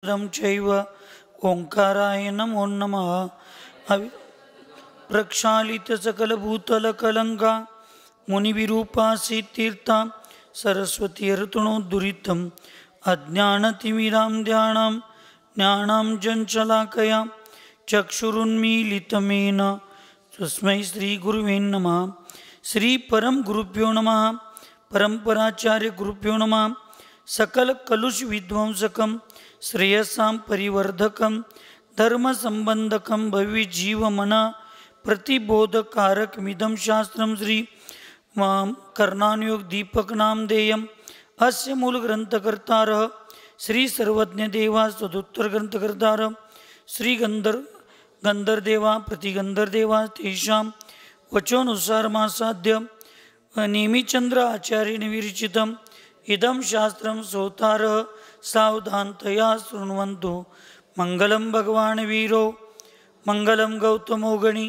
चैव ओंकाराय नमो नमः। प्रक्षालित सकलभूतलकलंका मुनिविरूपासीतीर्था सरस्वती ऋतुनोद्धुरितम् अज्ञानतिमिरां ध्यानां ज्ञानां चञ्चलाकया चक्षुरुन्मीलितमेन तस्मै श्रीगुरुवे नमः। श्री परम गुरुभ्यो नमः। परंपराचार्य गुरुभ्यो नमः। सकल कलुष विध्वंसकं श्रेयसां परिवर्धकं धर्म संबंधकं भवि जीवमन प्रतिबोधकारकमिदं शास्त्रं श्री कर्णानुयोग दीपक नामधेयम्। अस्य मूलग्रंथकर्तारः श्री सर्वज्ञदेवा सदुत्तर ग्रंथकर्तारः श्री गंधर्देवा प्रतिगंधर्देवा तेषां वचोनुसारमासाद्य नेमिचंद्र आचार्येण विरचितम् इदं शास्त्रं श्रोतारः सावधानतया शृण्वन्तु। मंगलं भगवान् वीरो मंगलं गौतमो गणी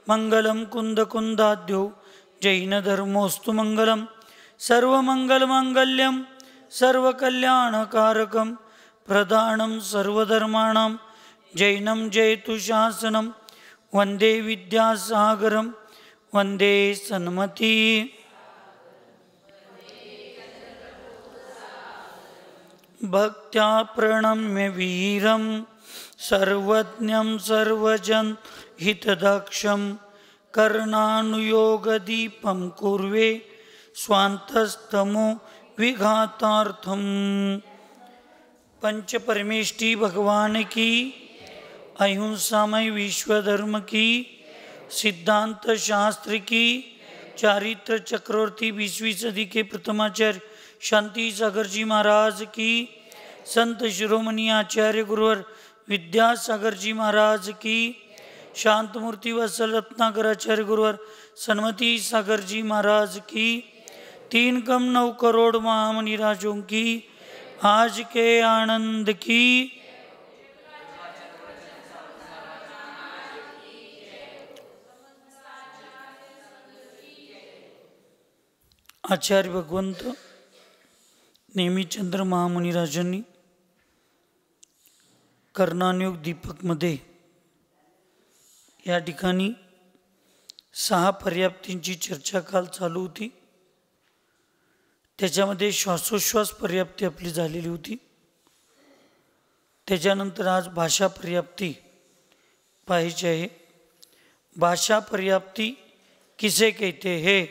मंगलं कुन्दकुन्दाद्यो जैनधर्मोऽस्तु मंगलं। सर्वमंगलमांगल्यं सर्वकल्याणकारकं प्रदानं सर्वधर्माणां जैनं जयतु शासनं। वन्दे विद्यासागरं वन्दे सन्मती। भक्त्या प्रणम्य वीरं सर्वज्ञं सर्वजन हितदक्षं कर्णानुयोगदीपं कुर्वे स्वान्तस्तमो विघातार्थम। पंच परमेष्टि भगवान की, अहिंसामय विश्व धर्म की, सिद्धांत शास्त्र की, चारित्र चक्रवर्ती 20वीं सदी के प्रथमाचार्य शांति सागर जी महाराज की, संत शिरोमणि आचार्य गुरुवर विद्यासागर जी महाराज की, शांतमूर्ति वत्सल रत्नाकर आचार्य गुरुवर सन्मति सागर जी महाराज की, 3 कम 9 करोड़ महामणि राजों की आज के आनंद की। आचार्य भगवंत नेमिचंद्र महामुनिराजांनी कर्णानुयोग दीपकमध्ये या ठिकाणी 6 पर्याप्तींची चर्चा काल चालू होती। त्याच्यामध्ये श्वासोश्वास पर्याप्ती आपली झालेली होती। त्याच्यानंतर आज भाषा पर्याप्ती पाहायची आहे। भाषा पर्याप्ती किसे कहते हैं?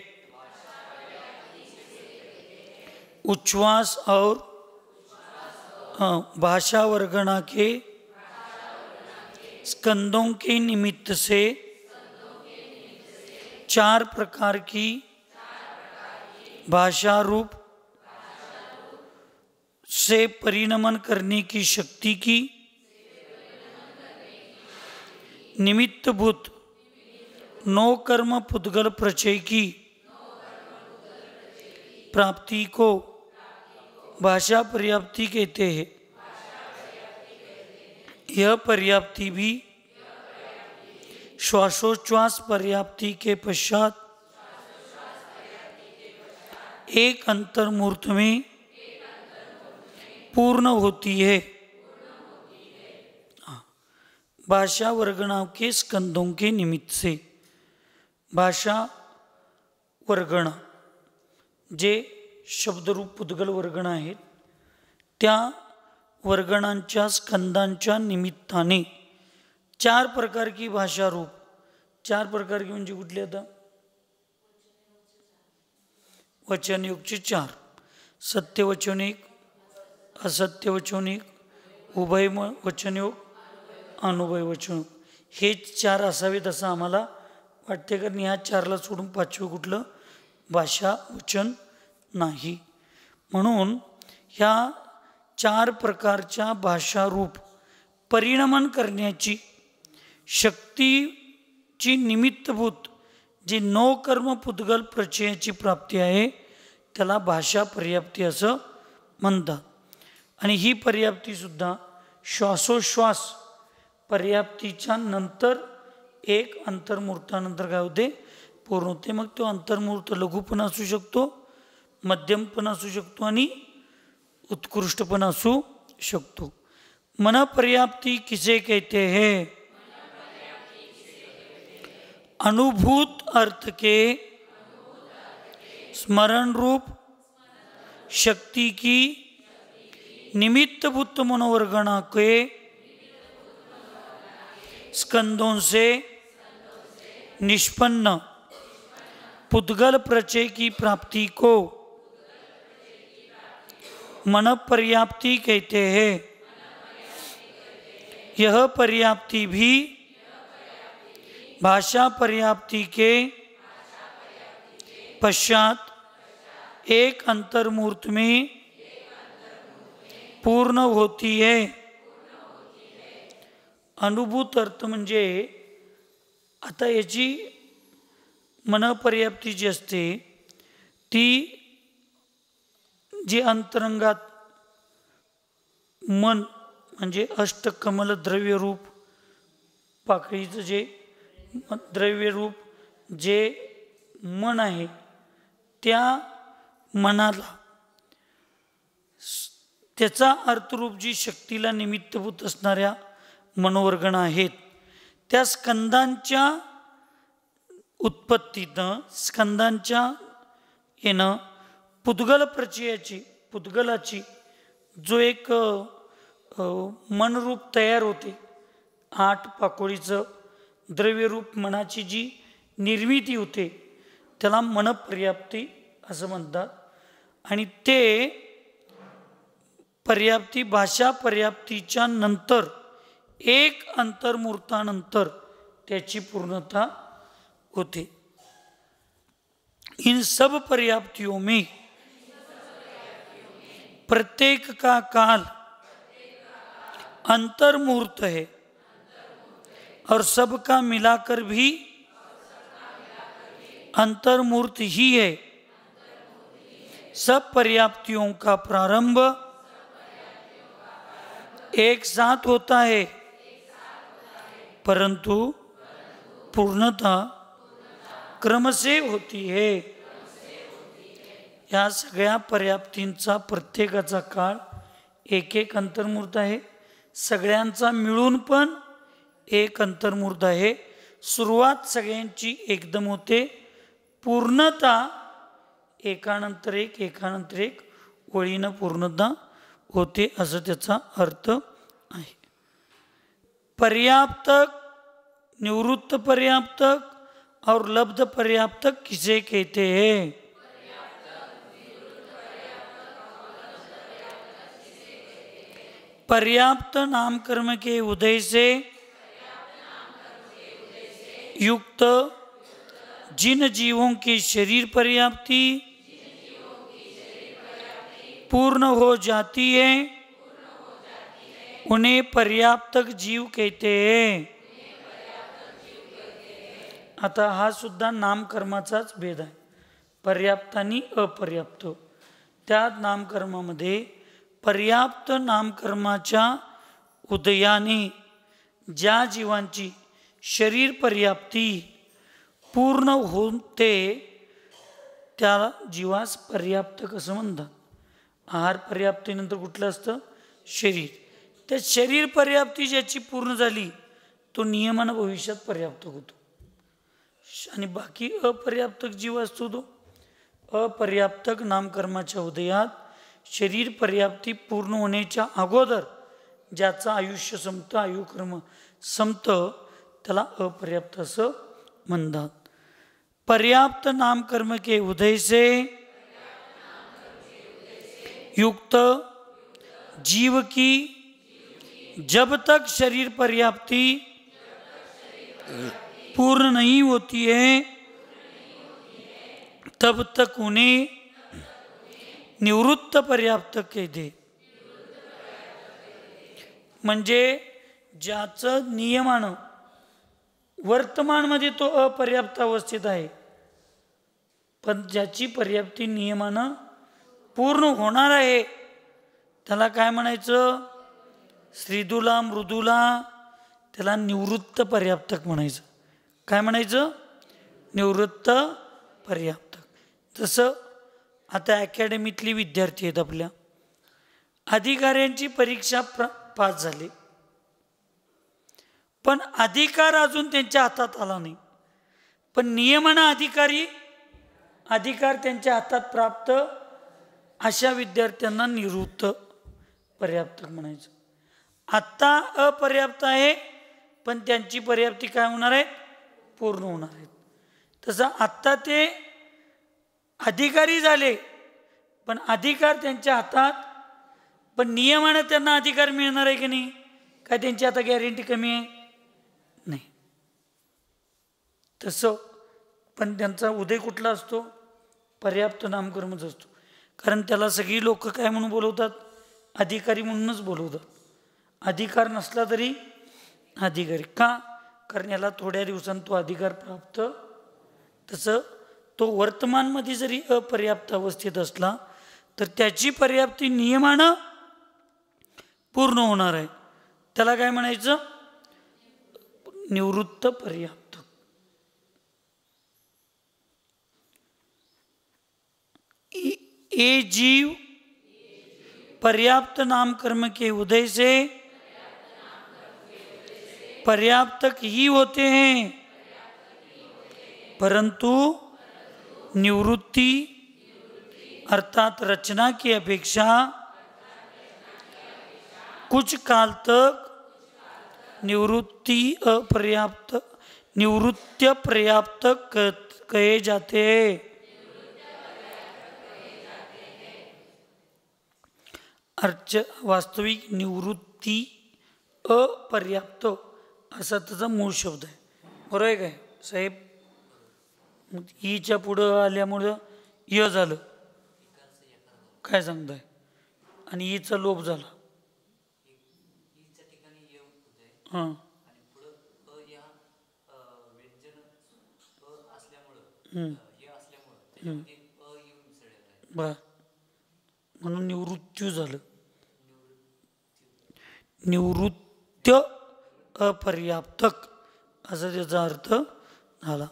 उच्छ्वास और भाषा वर्गणा के स्कंदों के निमित्त से 4 प्रकार की भाषा रूप से परिणमन करने की शक्ति की निमित्तभूत 9 कर्म पुद्गल प्रचय की प्राप्ति को भाषा पर्याप्ति कहते हैं। यह पर्याप्ति भी श्वासोच्छ्वास पर्याप्ति के पश्चात एक अंतर्मूर्त में पूर्ण होती है। भाषा वर्गणा के स्कंदों के निमित्त से भाषा वर्गणा जे शब्दरूप पुद्गल वर्गण आहेत त्या वर्गणांच्या स्कंदांच्या निमित्ताने 4 प्रकार की भाषा रूप। 4 प्रकार की म्हणजे कुठले? आता वचनयुगचे 4, सत्यवचन 1, असत्यवचन 1, उभय वचनयोग, अनुभय वचन। हे 4 असावेत असं आम्हाला वाटते, कारण ह्या 4ला सोडून 5वं कुठलं भाषा वचन नाही। म्हणून ह्या 4 प्रकारच्या भाषा रूप परिणमन करण्याची शक्तीची निमित्तभूत जी 9 कर्म पुद्गल प्रचयाची प्राप्ती आहे त्याला भाषा पर्याप्ती असं म्हणतात। आणि ही पर्याप्ती सुद्धा श्वासोश्वास पर्याप्तीच्या नंतर एक अंतर्मुहूर्तानंतर काय होते? पूर्ण होते। मग तो अंतर्मुहूर्त लघु पण असू शकतो, मध्यम पण असू शकतो आणि उत्कृष्ट पण असू शकतो। मन पर्याप्ति किसे कहते हैं? अनुभूत अर्थ के स्मरण रूप शक्ति की निमित्तभूत मनोवर्गणा के स्कंदों से निष्पन्न पुद्गल प्रचय की प्राप्ति को मन पर्याप्ति कहते हैं। यह पर्याप्ति भी भाषा पर्याप्ति के पश्चात एक अंतर्मूर्त में पूर्ण होती है। अनुभूत अर्थ म्हणजे आता याची मनपर्याप्ती जी असते ती जी अंतरंगात मन म्हणजे अष्टकमल द्रव्यरूप पाकळीचं जे द्रव्यरूप जे मन आहे त्या मनाला त्याचा अर्थरूप जी शक्तीला निमित्तभूत असणाऱ्या मनोवर्गणा आहेत त्या स्कंदांच्या उत्पत्तीनं स्कंदांच्या येणं पुद्गल प्रचयाची पुद्गलाची जो एक मनरूप तयार होते 8 पाकोळीचं द्रव्यरूप मनाची जी निर्मिती होते त्याला मनपर्याप्ती असं म्हणतात। आणि ते पर्याप्ती भाषा पर्याप्तीच्या नंतर एक अंतर्मूर्तानंतर त्याची पूर्णता होते। इन सब पर्याप्तियों में प्रत्येक का काल अंतर्मूर्त है और सबका मिलाकर भी अंतर्मूर्त ही है। सब पर्याप्तियों का प्रारंभ एक साथ होता है परंतु पूर्णता क्रम से होती है। या सगळ्या पर्याप्तींचा प्रत्येकाचा काळ एक एक अंतर्मूर्त आहे, सगळ्यांचा मिळून पण एक अंतर्मूर्त आहे। सुरुवात सगळ्यांची एकदम होते, पूर्णता एकानंतर एक ओळीनं पूर्णता होते असं त्याचा अर्थ आहे। पर्याप्तक निवृत्त पर्याप्तक और लब्ध पर्याप्तक किसे कहते हैं? पर्याप्त नाम कर्म के उदय से युक्त जिन जीवों की शरीर पर्याप्ति पूर्ण हो जाती है उन्हें पर्याप्तक जीव कहते हैं। आता हा सुद्धा नामकर्माचाच भेद आहे, पर्याप्त आणि अपर्याप्त। त्या नामकर्मामध्ये पर्याप्त नामकर्माच्या उदयाने ज्या जीवांची शरीर पर्याप्ती पूर्ण होते त्याला जीवास पर्याप्त कसं म्हणतात। आहार पर्याप्तीनंतर कुठलं असतं? शरीर। त्या शरीर पर्याप्ती ज्याची पूर्ण झाली तो नियमानं भविष्यात पर्याप्त होतो आणि बाकी अपर्याप्तक जीव असतो तो अपर्याप्तक नामकर्माच्या उदयात शरीर पर्याप्ती पूर्ण होण्याच्या अगोदर ज्याचं आयुष्य संपतं आयुकर्म संपतं त्याला अपर्याप्त असं म्हणतात। पर्याप्त नामकर्म के उदय से युक्त जीव की जब तक शरीर पर्याप्ति पूर्ण नहीं होती है तब तक उन्हें निवृत्त पर्याप्त कहते। म्हणजे ज्याचं नियमानं वर्तमानमध्ये तो अपर्याप्त अवस्थेत आहे पण ज्याची पर्याप्ती नियमानं पूर्ण होणार आहे त्याला काय म्हणायचं? श्रीदुला मृदुला त्याला निवृत्त पर्याप्तक म्हणायचं। काय म्हणायचं? निवृत्त पर्याप्तक। जसं आता अकॅडमीतली विद्यार्थी आहेत आपल्या अधिकाऱ्यांची परीक्षा पास झाले, पण अधिकार अजून त्यांच्या हातात आला नाही. पण नियमानं अधिकार त्यांच्या हातात प्राप्त, अशा विद्यार्थ्यांना निवृत्त पर्याप्तक म्हणायचं. आत्ता अपर्याप्त आहे, पण त्यांची पर्याप्ती काय होणार आहे? पूर्ण होणार आहेत. तसं आत्ता ते अधिकारी झाले, पण अधिकार त्यांच्या हातात, पण नियमानं त्यांना अधिकार मिळणार आहे की नाही? काय त्यांची आता गॅरंटी कमी आहे? नाही. तसं पण त्यांचा उदय कुठला असतो? पर्याप्त नामकर्मच असतो. कारण त्याला सगळी लोक काय म्हणून बोलवतात? अधिकारी म्हणूनच बोलवतात. अधिकार नसला तरी अधिकारी. का? कारण याला थोड्या दिवसांत तो अधिकार प्राप्त. तसं तो वर्तमानमध्ये जरी अपर्याप्त अवस्थेत असला तर त्याची पर्याप्ती नियमानं पूर्ण होणार आहे. त्याला काय म्हणायचं? निवृत्त पर्याप्त. ये जीव पर्याप्त नाम कर्म के उदय से पर्याप्तक ही होते हैं, परंतु निवृत्ति अर्थात रचना की अपेक्षा कुछ काल तक निवृत्य पर्याप्त कहे जाते हैं. वास्तविक निवृत्ती अपर्याप्त असा त्याचा मूळ शब्द आहे. बरोबर आहे काय साहेब? ईच्या पुढं आल्यामुळं य झालं, काय सांगताय? आणि ईचा लोप झाला. हां बर, म्हणून निवृत्ती झालं. निवृत्य अपर्याप्तक असा त्याचा अर्थ झाला.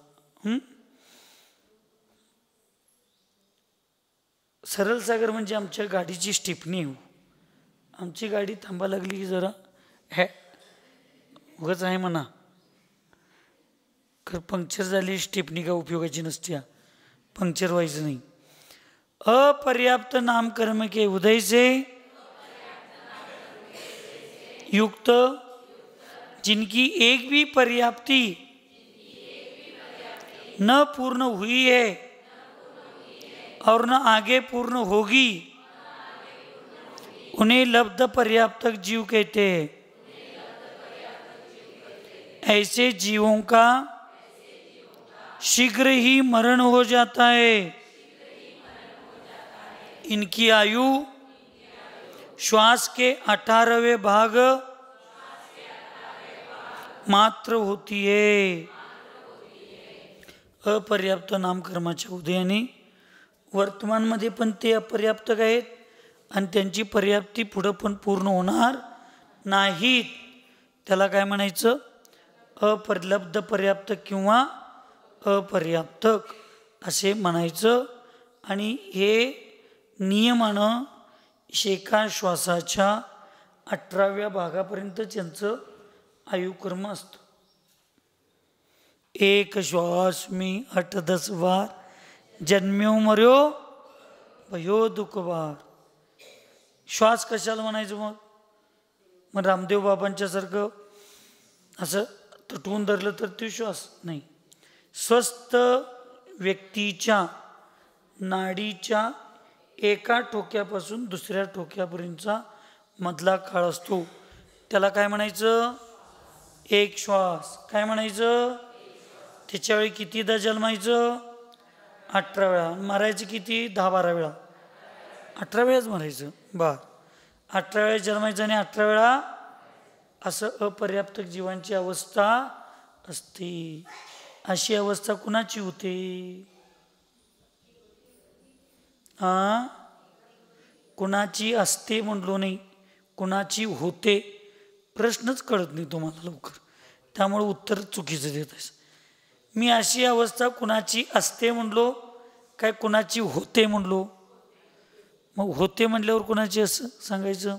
सरळ सागर म्हणजे आमच्या गाडीची स्टिपनी हो. आमची गाडी थांबा लागली की जरा उगाच आहे म्हणा, खरं पंक्चर झाली स्टिपनी का उपयोगाची नसते, पंक्चर व्हायचं नाही. अपर्याप्त नाम कर्म के उदय से युक्त जिनकी एक भी पर्याप्ति न पूर्ण हुई है और न आगे पूर्ण होगी, उन्हें लब्ध पर्याप्तक जीव कहते हैं. ऐसे जीवों का शीघ्र ही मरण हो जाता है. इनकी आयु श्वास के 18वें भाग मात्र होती है. अपर्याप्त नामकर्माच्या उदयाने वर्तमानमध्ये पण ते अपर्याप्तक आहेत आणि त्यांची पर्याप्ती पुढं पण पूर्ण होणार नाहीत. त्याला काय म्हणायचं? अपरलब्ध पर्याप्तक किंवा अपर्याप्तक असे म्हणायचं. आणि हे नियमानं एका श्वासाच्या 18व्या भागापर्यंत त्यांचं आयुकर्म असतं. एक श्वास में 8-10 बार जन्म्यो मर्यो भयो दुःख बार. श्वास कशाला म्हणायचं मग? मग रामदेव बाबांच्या सारखं असं तुटवून धरलं तर ते श्वास नाही. स्वस्थ व्यक्तीच्या नाडीच्या एका ठोक्यापासून दुसऱ्या ठोक्यापर्यंतचा मधला काळ असतो, त्याला काय म्हणायचं? एक श्वास. काय म्हणायचं? त्याच्यावेळी कितीदा जन्मायचं? 18 वेळा. मरायचं किती? 10-12 वेळा. 18 वेळाच मरायचं. 18 वेळा जन्मायचं आणि 18 वेळा असं अपर्याप्तक जीवांची अवस्था असते. अशी अवस्था कुणाची होते? कुणाची असते म्हणलो नाही, कुणाची होते. प्रश्नच कळत नाही तुम्हाला लवकर, त्यामुळे उत्तर चुकीचं देत आहे. मी अशी अवस्था कुणाची असते म्हणलो काय कुणाची होते म्हणलो? मग होते म्हटल्यावर कुणाची असं सांगायचं?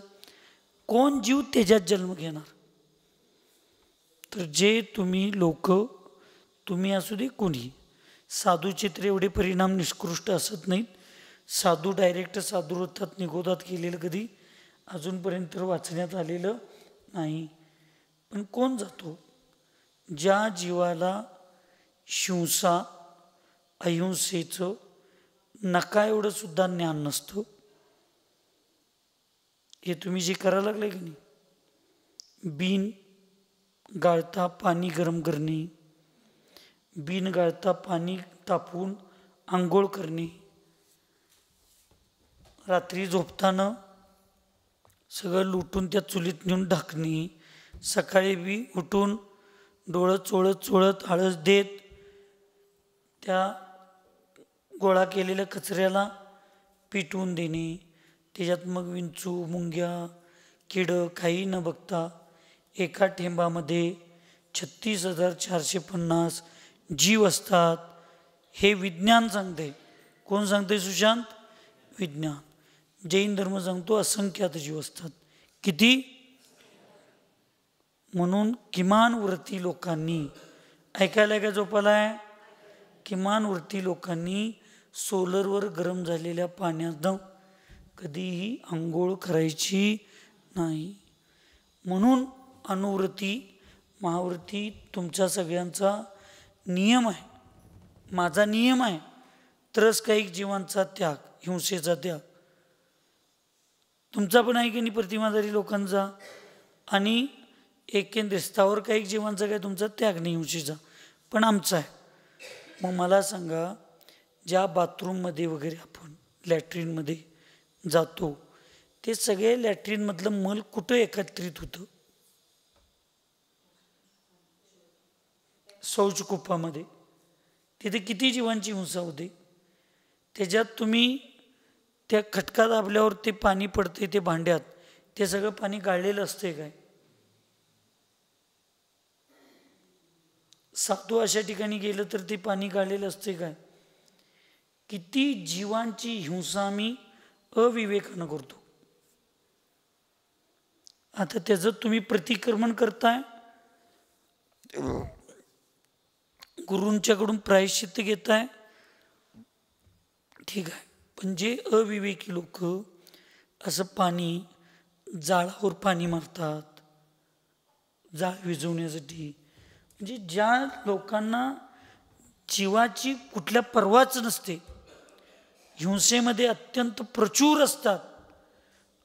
कोण जीव त्याच्यात जन्म घेणार? तर जे तुम्ही लोक, तुम्ही असू दे कोणी, साधूचे तर एवढे परिणाम निष्कृष्ट असत नाहीत. साधू डायरेक्ट साधू वृत्तात निगोदात केलेलं कधी अजूनपर्यंत वाचण्यात आलेलं नाही. पण कोण जातो? ज्या जीवाला हिंसा अहिंसेचं नका एवढं सुद्धा ज्ञान नसतं. हे तुम्ही जे करायला लागले की नाही, बिन गाळता पाणी गरम करणे, बिन गाळता पाणी तापवून आंघोळ करणे, रात्री झोपताना सगळं लुटून त्या चुलीत नेऊन ढाकणे, सकाळी बी उठून डोळं चोळत चोळत आळस देत त्या गोळा केलेल्या कचऱ्याला पिटवून देणे, त्याच्यात मग विंचू मुंग्या किडं काही न बघता एका ठेंबामध्ये 36,450 जीव असतात. हे विज्ञान सांगते. कोण सांगते सुशांत? विज्ञान. जैन धर्म सांगतो असंख्यात जीव असतात. किती? म्हणून किमान वृत्ती लोकांनी ऐकायला का झोपालाय? किमान वृत्ती लोकांनी सोलरवर गरम झालेल्या पाण्यानं कधीही आंघोळ करायची नाही. म्हणून अनुवृत्ती महावृत्ती तुमच्या सगळ्यांचा नियम आहे, माझा नियम आहे. त्रसकायिक जीवांचा त्याग, हिंसेचा त्याग तुमचा पण आहे की नाही, प्रतिमाधारी लोकांचा. आणि एकेंद्र स्थावर काही जीवांचा काय तुमचा त्याग नाही हिंसेचा, पण आमचा आहे. मग मला सांगा, ज्या बाथरूममध्ये वगैरे आपण लॅट्रिनमध्ये जातो, ते सगळे लॅट्रिनमधलं मल कुठं एकत्रित होतं? शौचकूपामध्ये. तिथे किती जीवांची हिंसा होते. त्याच्यात तुम्ही त्या खटका दाबल्यावर ते पाणी पडते ते भांड्यात, ते सगळं पाणी गाळलेलं असते काय? साधू अशा ठिकाणी गेलं तर ते पाणी गाळलेलं असते काय? किती जीवांची हिंसा आम्ही अविवेकानं करतो. आता त्याचं तुम्ही प्रतिक्रमण करताय, गुरूंच्याकडून प्रायश्चित्त घेताय, ठीक आहे. पण जे अविवेकी लोक असं पाणी जाळावर पाणी मारतात जाळ विझवण्यासाठी, म्हणजे ज्या लोकांना जीवाची कुठल्या पर्वाच नसते, हिंसेमध्ये अत्यंत प्रचूर असतात,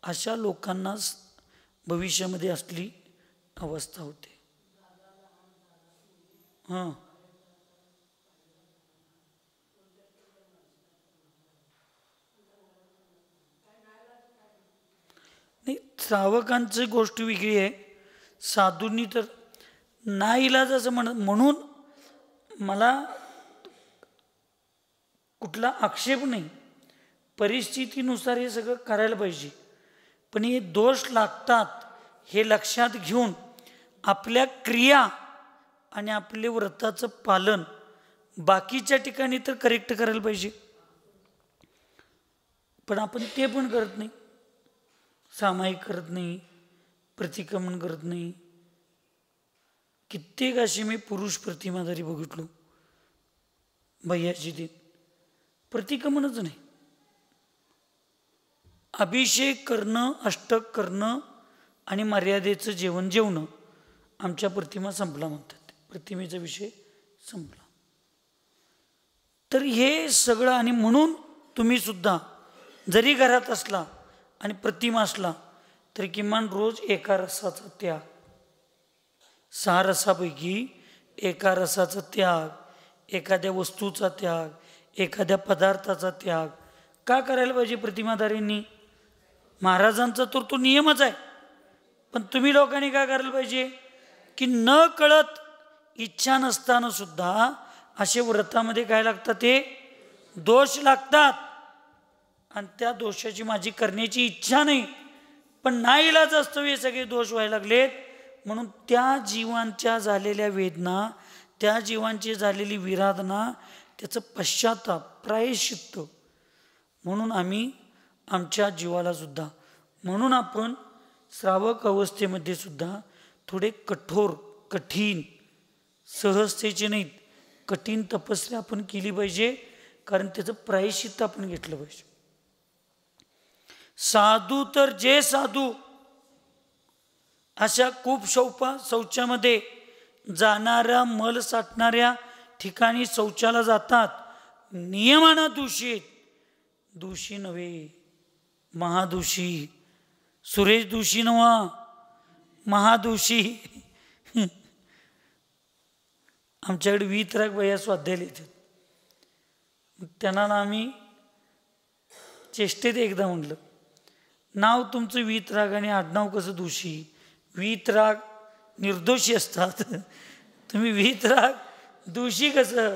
अशा लोकांनाच भविष्यामध्ये असली अवस्था होते. हां, नाही, श्रावकांची गोष्ट वेगळी आहे. साधूंनी तर नाईलाज असं म्हणून मला कुठला आक्षेप नाही, परिस्थितीनुसार हे सगळं करायला पाहिजे. पण हे दोष लागतात हे लक्षात घेऊन आपल्या क्रिया आणि आपले व्रताचं पालन बाकीच्या ठिकाणी तर करेक्ट करायला पाहिजे. पण आपण ते पण करत नाही, सामायिक करत नाही, प्रतिक्रमण करत नाही. कित्येक असे मी पुरुष प्रतिमाधारी बघितलो, भैयाची दिन प्रतिक्रमणच नाही. अभिषेक करणं, अष्टक करणं आणि मर्यादेचं जेवण जेवणं, आमच्या प्रतिमा संपला म्हणतात, प्रतिमेचा विषय संपला. तर हे सगळं, आणि म्हणून तुम्ही सुद्धा जरी घरात असला आणि प्रतिमा असला तरी किमान रोज एका रसाचा त्याग, 6 रसापैकी एका रसाचा त्याग, एखाद्या वस्तूचा त्याग, एखाद्या पदार्थाचा त्याग का करायला पाहिजे प्रतिमाधारींनी? महाराजांचा तर तो नियमच आहे. पण तुम्ही लोकांनी काय करायला पाहिजे की न कळत इच्छा नसताना सुद्धा असे व्रतामध्ये काय लागतात, ते दोष लागतात. आणि त्या दोषाची माझी करण्याची इच्छा नाही, पण नाईलाज असतो हे सगळे दोष व्हायला लागलेत. म्हणून त्या जीवांच्या झालेल्या वेदना, त्या जीवांची झालेली विराधना, त्याचं पश्चाताप, प्रायश्चित्त म्हणून आम्ही आमच्या जीवाला सुद्धा, म्हणून आपण श्रावक अवस्थेमध्ये सुद्धा थोडे कठोर, कठीण, सहजतेचे नाहीत, कठीण तपस्या आपण केली पाहिजे, कारण त्याचं प्रायश्चित्त आपण घेतलं पाहिजे. साधू तर जे साधू अशा कूप शौचामध्ये जाणाऱ्या, मल साठणाऱ्या ठिकाणी शौचाला जातात, नियमानं दूषित, दूषी नव्हे महादूषी, सुरेश दूषी नवा महादूषी. आमच्याकडे वीतराग भैया स्वाध्याय लिहितात, त्यांना आम्ही चेष्टेत एकदा म्हटलं, नाव तुमचं वीतराग आणि आडनाव कसं दूषी? वीतराग निर्दोषी असतात, तुम्ही वीतराग दूषी कसं?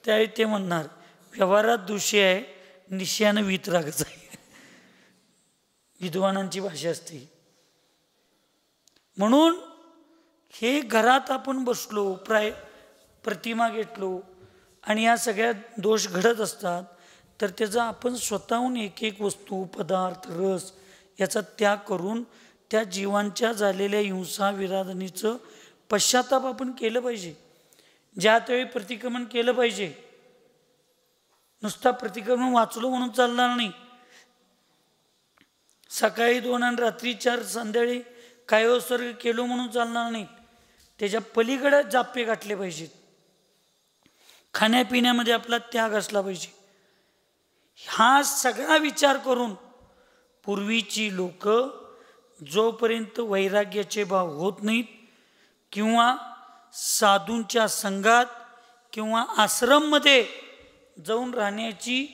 त्यावेळी ते म्हणणार, व्यवहारात दूषी आहे, निश्चयानं वीतरागच आहे. विद्वानांची भाषा असते. म्हणून हे घरात आपण बसलो, प्रतिमा घेतलो आणि या सगळ्या दोष घडत असतात, तर त्याचा आपण स्वतःहून एक एक वस्तू, पदार्थ, रस याचा त्याग करून त्या जीवांच्या झालेल्या हिंसा विराधनीचं पश्चाताप आपण केलं पाहिजे. ज्या त्यावेळी प्रतिक्रमण केलं पाहिजे. नुसता प्रतिक्रमण वाचलो म्हणून चालणार नाही. सकाळी 2 आणि रात्री 4 संध्याकाळी कायोत्सर्ग केलो म्हणून चालणार नाही. त्याच्या पलीकडे जाप्पे गाठले पाहिजेत. खाण्यापिण्यामध्ये आपला त्याग असला पाहिजे. हा सगळा विचार करून पूर्वीची लोक जोपर्यंत वैराग्याचे भाव होत नाहीत किंवा साधूंच्या संघात किंवा आश्रममध्ये जाऊन राहण्याची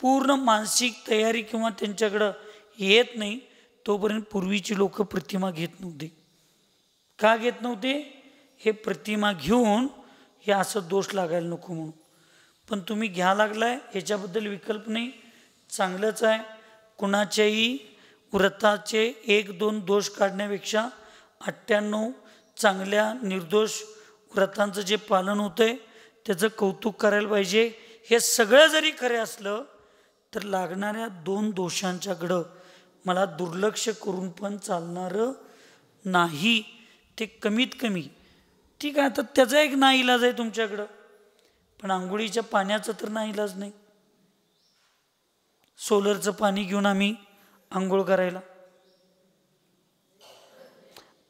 पूर्ण मानसिक तयारी किंवा त्यांच्याकडं येत नाही, तोपर्यंत पूर्वीची लोक प्रतिमा घेत नव्हते. का घेत नव्हते? हे प्रतिमा घेऊन हे असं दोष लागायला नको म्हणून. पण तुम्ही घ्या लागलाय, ह्याच्याबद्दल विकल्प नाही, चांगलंच आहे. कुणाच्याही व्रताचे 1-2 दोष काढण्यापेक्षा 98 चांगल्या निर्दोष व्रतांचं जे पालन होतंय त्याचं कौतुक करायला पाहिजे. हे सगळं जरी खरं असलं तर लागणाऱ्या 2 दोषांच्याकडं मला दुर्लक्ष करून पण चालणारं नाही. ते कमीत कमी ठीक आहे, आता त्याचा एक नाईलाज आहे तुमच्याकडं, पण आंघोळीच्या पाण्याचं तर नाईलाज नाही. सोलरचं पाणी घेऊन आम्ही आंघोळ करायला,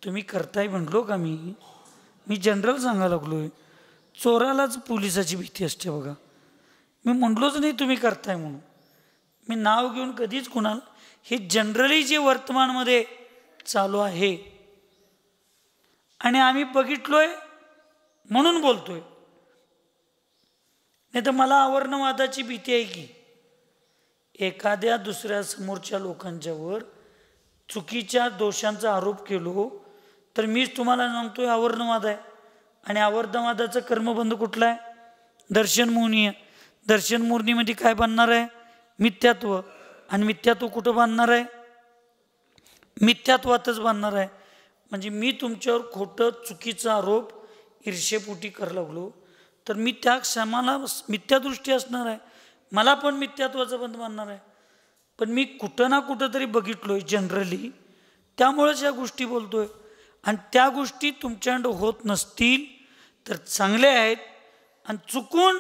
तुम्ही करताय म्हणलो का? मी जनरल सांगायला लागलोय. चोरालाच पोलिसाची भीती असते बघा. मी म्हणलोच नाही तुम्ही करताय म्हणून. मी नाव घेऊन कधीच कुणाला, हे जनरली जे वर्तमानमध्ये चालू आहे आणि आम्ही बघितलोय म्हणून बोलतोय. नाही तर मला आवर्णवादाची भीती आहे की एखाद्या दुसऱ्या समोरच्या लोकांच्यावर चुकीच्या दोषांचा आरोप केलो तर मीच तुम्हाला सांगतोय आवर्णवाद आहे. आणि आवर्णवादाचं कर्मबंध कुठला आहे? दर्शन मोहनी आहे. दर्शन मोहनीमध्ये काय बांधणार आहे? मिथ्यात्व. आणि मिथ्यात्व कुठं बांधणार आहे? मिथ्यात्वातच बांधणार आहे. म्हणजे मी तुमच्यावर खोटं चुकीचा आरोप ईर्षेपोटी करायला लागलो तर मी त्या क्षमाला मिथ्यादृष्टी असणार आहे, मला पण मिथ्यात्वाचा बंध बांधणार आहे. पण मी कुठं ना कुठं तरी बघितलोय जनरली, त्यामुळेच या गोष्टी बोलतोय. आणि त्या गोष्टी तुमच्याकडं होत नसतील तर चांगले आहेत. आणि चुकून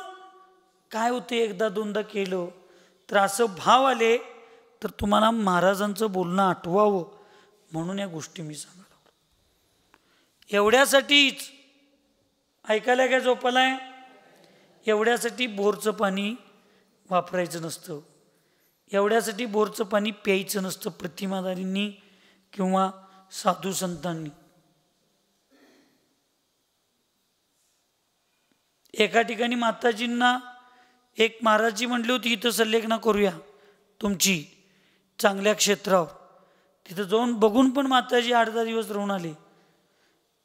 काय होते, 1-2दा केलं तर असं भाव आले तर तुम्हाला महाराजांचं बोलणं आठवावं म्हणून या गोष्टी मी सांगायला लागलो. एवढ्यासाठीच ऐकायला काय झोपालाय? एवढ्यासाठी बोरचं पाणी वापरायचं नसतं, एवढ्यासाठी बोरचं पाणी प्यायचं नसतं प्रतिमाधारींनी किंवा साधू संतांनी. एका ठिकाणी माताजींना एक महाराजजी म्हटली होती, इथं संलेखना करूया तुमची चांगल्या क्षेत्रावर. तिथं जाऊन बघून पण माताजी 8-10 दिवस राहून आले.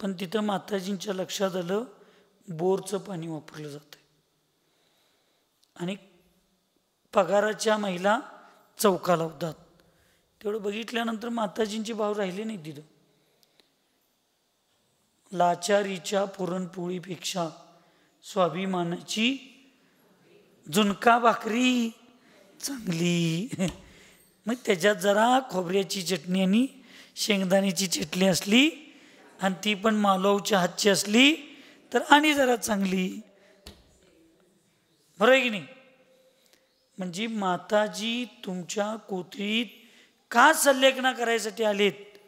पण तिथं माताजींच्या लक्षात आलं बोरचं पाणी वापरलं जातं आणि पगाराच्या महिला चौका लावतात. तेवढं बघितल्यानंतर माताजींचे भाव राहिले नाही तिथं. लाचारीच्या पुरणपोळीपेक्षा स्वाभिमानाची झुणका भाकरी चांगली. मग त्याच्यात जरा खोबऱ्याची चटणी आणि शेंगदाण्याची चटणी असली आणि ती पण मालवच्या हातची असली तर आणि जरा चांगली, बरं आहे की नाही? म्हणजे माताजी तुमच्या कोथळीत का संलेखना करायसाठी आलेत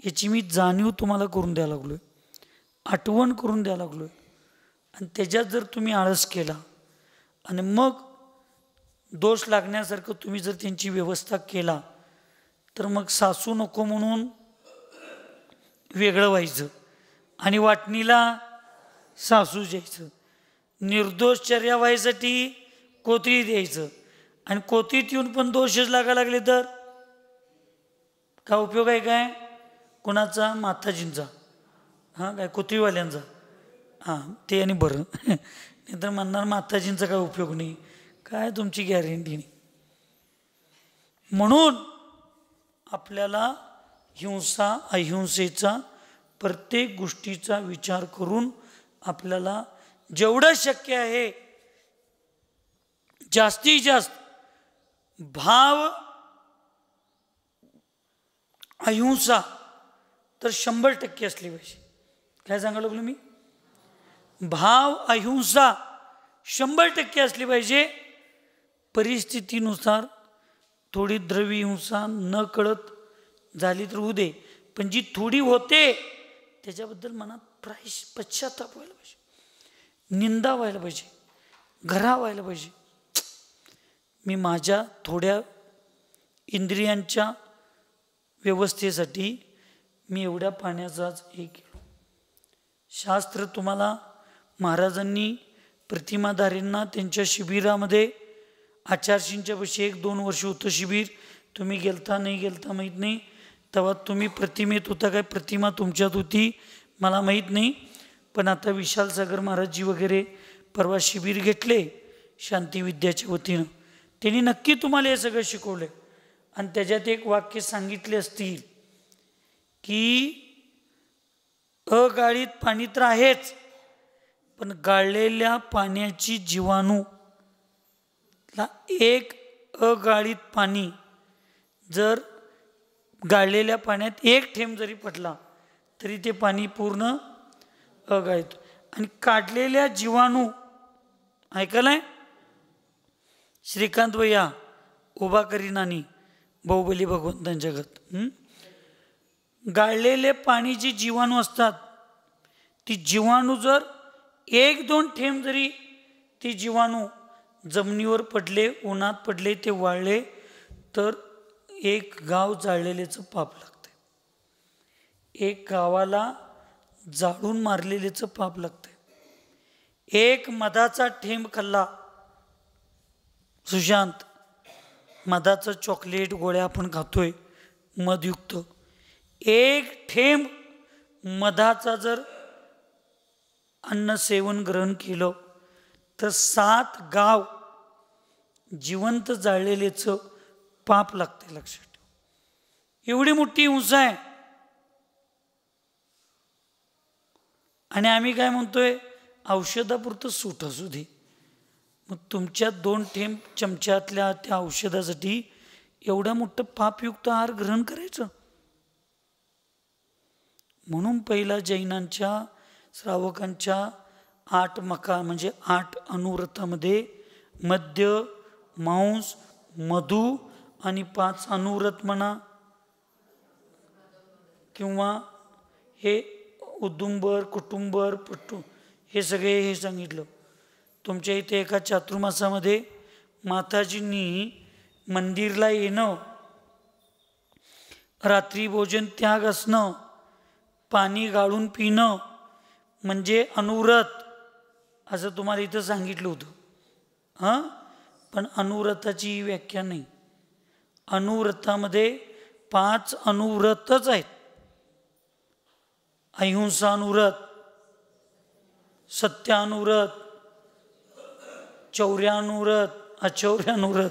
याची मी जाणीव तुम्हाला करून द्यायला लागलोय, आठवण करून द्यायला लागलोय. आणि त्याच्यात जर तुम्ही आळस केला आणि मग दोष लागण्यासारखं तुम्ही जर त्यांची व्यवस्था केला तर मग सासू नको म्हणून वेगळं व्हायचं आणि वाटणीला सासू द्यायचं, निर्दोषचर्या व्हायसाठी कोथळी द्यायचं आणि कोथळीत येऊन पण दोषच लागायला लागले तर काय उपयोग आहे? काय कुणाचा? माताजींचा. हां, काय कोथळीवाल्यांचा? हां, ते आणि बरं. नाही तर म्हणणार माताजींचा काय उपयोग नाही, काय तुमची गॅरंटी नाही. म्हणून आपल्याला हिंसा अहिंसेचा प्रत्येक गोष्टीचा विचार करून आपल्याला जेवढं शक्य आहे जास्तीत जास्त भाव अहिंसा तर 100% असली पाहिजे. काय सांगायला लागलो मी? भाव अहिंसा 100% असली पाहिजे. परिस्थितीनुसार थोडी द्रव्य हिंसा न कळत झाली तर होऊ दे, पण जी थोडी होते त्याच्याबद्दल मनात पश्चाताप व्हायला पाहिजे, निंदा व्हायला पाहिजे, घरा व्हायला पाहिजे. मी माझ्या थोड्या इंद्रियांच्या व्यवस्थेसाठी मी एवढ्या पाण्याचाच हे केलो. शास्त्र तुम्हाला महाराजांनी प्रतिमाधारींना त्यांच्या शिबिरामध्ये आचार्शींच्या पाशी 1-2 वर्ष होतं शिबिर, तुम्ही गेलता नाही गेलता माहीत नाही, तेव्हा तुम्ही प्रतिमेत होता काय प्रतिमा तुमच्यात होती मला माहीत नाही, पण आता विशाल सागर महाराजजी वगैरे परवा शिबिर घेतले शांतिविद्याच्या वतीनं, त्यांनी नक्की तुम्हाला हे सगळं शिकवलं. आणि त्याच्यात एक वाक्य सांगितले असतील की अगाळीत पाणी तर आहेच, पण गाळलेल्या पाण्याची जीवाणू एक अगाळीत पाणी जर गाळलेल्या पाण्यात एक थेंब जरी पडला तरी ते पाणी पूर्ण अगाळीत. आणि काढलेल्या जीवाणू ऐकलंय? श्रीकांत वैया उभा करीनानी बाहुबली भगवंतांच्या गत. गाळलेले पाणी जी जीवाणू असतात ती जीवाणू जर 1-2 थेंब जरी ती जीवाणू जमिनीवर पडले, उन्हात पडले, ते वाळले तर एक गाव जाळलेल्याचं पाप लागतंय, एक गावाला जाळून मारलेल्याचं पाप लागतंय. एक मधाचा थेंब खाल्ला, सुशांत, मधाचं चॉकलेट गोळ्या आपण खातोय मधयुक्त, एक थेंब मधाचा जर अन्न सेवन ग्रहण केलं तर 7 गाव जिवंत जाळलेलेचं पाप लागते. लक्षात ठेव, एवढी मोठी हिंसा आहे. आणि आम्ही काय म्हणतोय, औषधापुरतं सूट असू दे. मग तुमच्या 2 थेंब चमच्यातल्या त्या औषधासाठी एवढं मोठं पापयुक्त आहार ग्रहण करायचं? म्हणून पहिला जैनांच्या श्रावकांच्या 8 मका म्हणजे 8 अनुव्रतामध्ये मद्य, मांस, मधु आणि 5 अनुव्रत म्हणा किंवा हे उदुंबर, कुटुंबर, पट्टू, हे सगळे हे सांगितलं. तुमच्या इथे एका चातुर्मासामध्ये माताजींनी मंदिरला येणं, रात्री भोजन त्याग असणं, पाणी गाळून पिणं म्हणजे अनुव्रत असं तुम्हाला इथं सांगितलं होतं. हां, पण अनुव्रताची ही व्याख्या नाही. अनुव्रतामध्ये 5 अनुव्रतच आहेत. अहिंसा अनुव्रत, सत्य अनुव्रत, चौर्य अनुव्रत, अचौर्य अनुव्रत,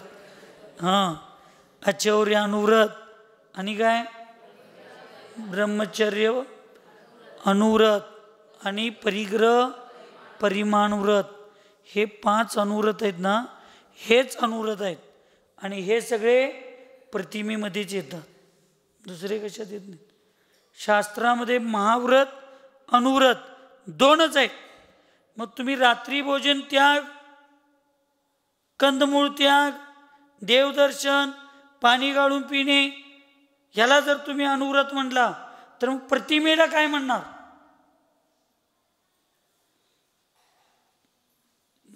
हां अचौर्य अनुव्रत आणि काय ब्रह्मचर्य अनुव्रत आणि परिग्रह परिमाणव्रत, हे 5 अनुव्रत आहेत ना, हेच अनुव्रत आहेत. आणि हे सगळे प्रतिमेमध्येच येतात. दुसरे कशात येत नाहीत. शास्त्रामध्ये महाव्रत अनुव्रत दोनच आहेत. मग तुम्ही रात्री भोजन त्याग, कंदमूळ त्याग, देवदर्शन, पाणी गाळून पिणे, ह्याला जर तुम्ही अनुव्रत म्हणला तर मग प्रतिमेला काय म्हणणार?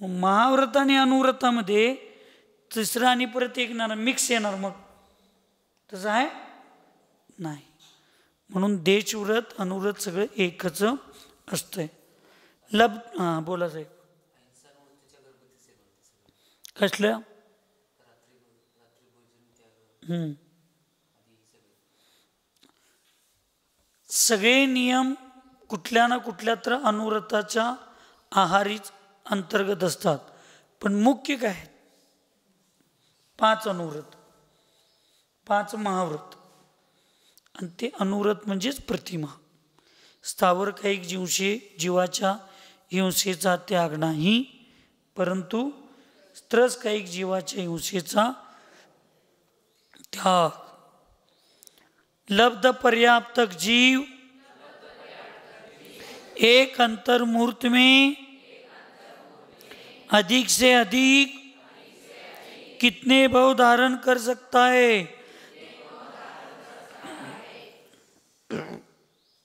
महाव्रत आणि अनुव्रतामध्ये तिसरा आणि परत एक मिक्स येणार, मग तसं आहे नाही. म्हणून देशव्रत अनुव्रत सगळं एकच असतंय. हां बोला साहेब. कसलं? सगळे नियम कुठल्या ना कुठल्या तर अनुव्रताच्या आहारीच अंतर्गत असतात. पण मुख्य काय? 5 अनुव्रत, 5 महाव्रत. आणि ते अनुव्रत म्हणजेच प्रतिमा. स्थावर कायिक जीवाच्या हिंसेचा त्याग नाही, परंतु स्त्रस कायिक जीवाच्या हिंसेचा त्याग. लब्ध पर्याप्तक जीव एक अंतर्मुहूर्त में अधिक से अधिक कितने भाव धारण कर सकता है.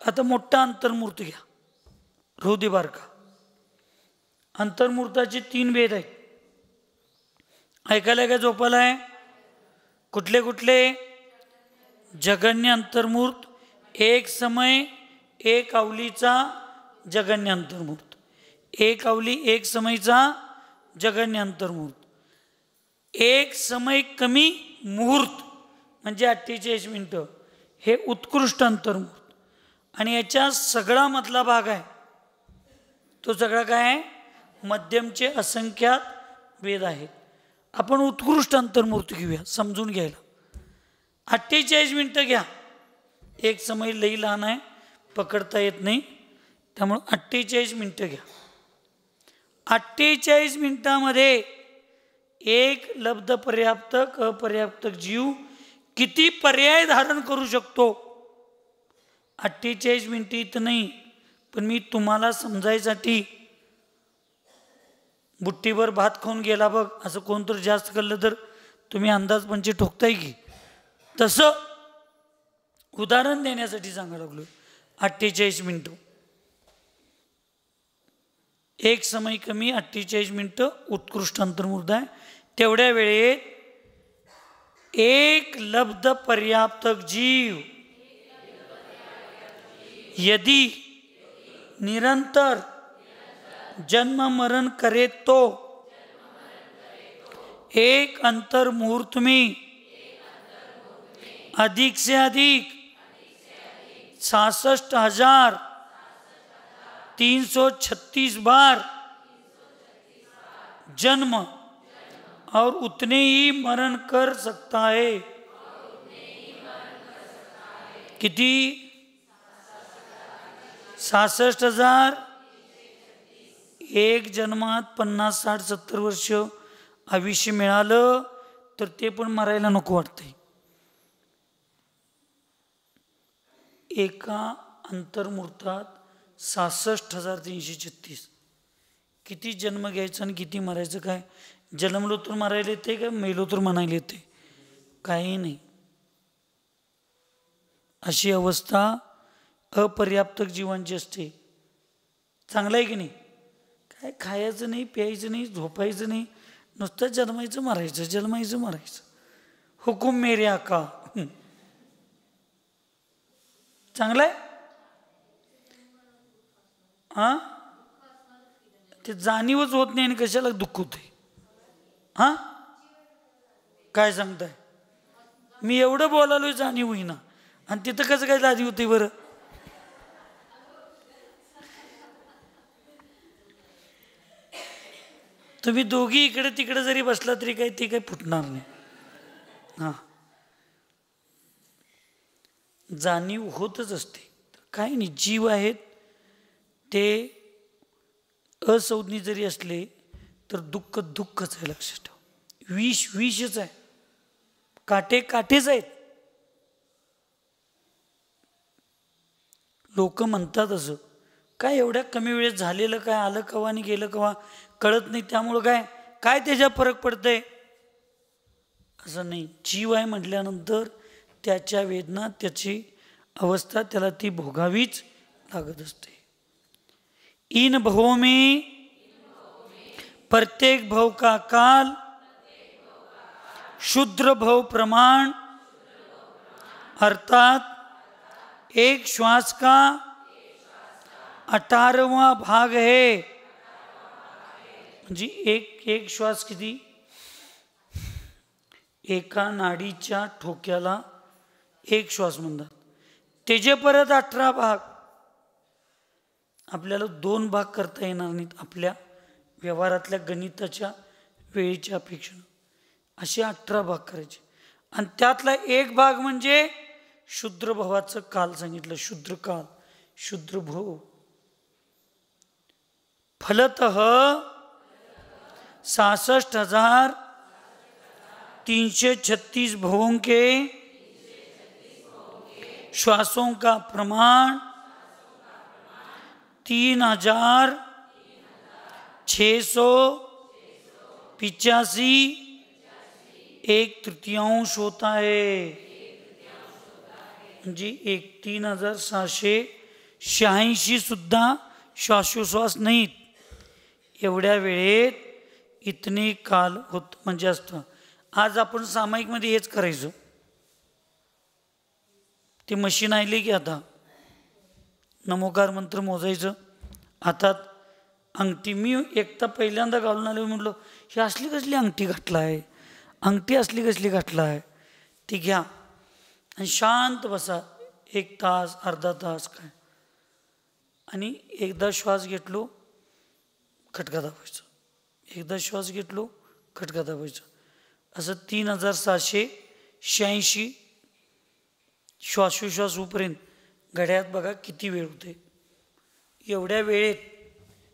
आता मोठा अंतर्मूर्त घ्या, हृदय बारका. अंतर्मूर्ताचे 3 भेद आहेत. ऐकायला का झोपायला आहे? कुठले कुठले? जगन्य अंतर्मूर्त, एक समय एक अवलीचा जगन्य अंतर्मूर्त, एक अवली एक समयचा जगन्य अंतर्मूर्त, एक समय कमी मुहूर्त म्हणजे 48 मिनिटं, हे उत्कृष्ट अंतर्मूर्त. आणि याच्या सगळा मधला भाग आहे तो सगळा काय आहे? मध्यमचे असंख्यात वेद आहेत. आपण उत्कृष्ट अंतर्मूर्त घेऊया समजून घ्यायला. 48 मिनिटं घ्या. एक समय लई लहान आहे, पकडता येत नाही, त्यामुळं 48 मिनिटं घ्या. 48 मिनिटामध्ये एक लब्ध पर्याप्तक अपर्याप्तक जीव किती पर्याय धारण करू शकतो? 48 मिनिटं इथं नाही, पण मी तुम्हाला समजायसाठी बुट्टीभर भात खाऊन गेला बघ असं कोणतरी जास्त खाल्लं तर तुम्ही अंदाज पंचे ठोकताय की, तसं उदाहरण देण्यासाठी सांगायला लागलो. 48 मिनिटं, एक समय कमी 48 मिनिटं उत्कृष्ट अंतर्मूर्त आहे. तेवढ्या वेळेत एक लब्ध पर्याप्तक जीव यदि निरंतर जन्म मरण करे तो एक अंतर्मुहूर्त में अधिक से अधिक 66,336 बार जन्म और उतने ही मरण कर सकता है. किती? 66,000. एक जन्मात 50, 60, 70 वर्ष आयुष्य मिळालं तर ते पण मरायला नको वाटतंय. एका अंतर्मुहूर्तात 66,336. किती जन्म घ्यायचा आणि किती मरायचं? काय जन्मलो तर मरायला येते का मेलो तर म्हणायला येते? काही नाही. अशी अवस्था अपर्याप्तक जीवांची असते. चांगलं आहे की नाही? काय खायचं नाही, प्यायचं नाही, झोपायचं नाही, नुसतं जन्मायचं मरायचं, जन्मायचं मरायचं. हुकुम मेरे आका. चांगलं आहे. हां, ते जाणीवच होत नाही आणि कशाला दुःख होते. हां, काय सांगताय? मी एवढं बोलालोय जाणीव होईना आणि तिथं कसं काय जाणीव होते बरं? तुम्ही दोघी इकडे तिकडे जरी बसला तरी काही ते काही फुटणार नाही. हां, जाणीव होतच असते. काही नाही, जीव आहेत ते असंज्ञ जरी असले तर दुःख दुःखच आहे. लक्षात ठेव. विष विषच आहे, काटे काटेच आहेत. लोक म्हणतात असं, काय एवढ्या कमी वेळेत झालेलं काय, आलं कवा आणि गेलं कवा कळत नाही, त्यामुळं काय काय त्याच्या फरक पडतंय असं नाही. जीव आहे म्हटल्यानंतर त्याच्या वेदना, त्याची अवस्था त्याला ती भोगावीच लागत असते. इन भवों में प्रत्येक भव का काल, शुद्र भव प्रमाण, अर्थात एक श्वास का 18वां भाग है. म्हणजे एक श्वास किती, एका नाडीच्या ठोक्याला एक श्वास म्हणतात, त्याचे परत 18 भाग. आपल्याला 2 भाग करता येणार नाहीत आपल्या व्यवहारातल्या गणिताच्या वेळेच्या अपेक्षेनं, असे 18 भाग करायचे. आणि त्यातला एक भाग म्हणजे शुद्र भवाचं काल सांगितलं, शुद्र काल, शुद्र भव. फलतः 66,336 भवों के श्वासों का प्रमाण 3,685 1/3 होता है. म्हणजे 3,686 सुद्धा श्वासोश्वास नाहीत. एवढ्या वेळेत इतने काल होत म्हणजे असतं. आज आपण सामायिकमध्ये हेच करायचो. ते मशीन आले की आता नमोकार मंत्र मोजायचं हातात, अंगठी. मी एकटा पहिल्यांदा घालून आलो, म्हटलं ही असली कसली अंगठी घातला आहे, अंगठी असली कसली घातला आहे. ती घ्या आणि शांत बसा 1 तास अर्धा तास काय, आणि एकदा श्वास घेतलो खटका दाबायचा, एकदा श्वास घेतलो खटका दाबायचा. असं 3,786 श्वासोश्वास होईपर्यंत घड्याळात बघा किती वेळ होते. एवढ्या वेळेत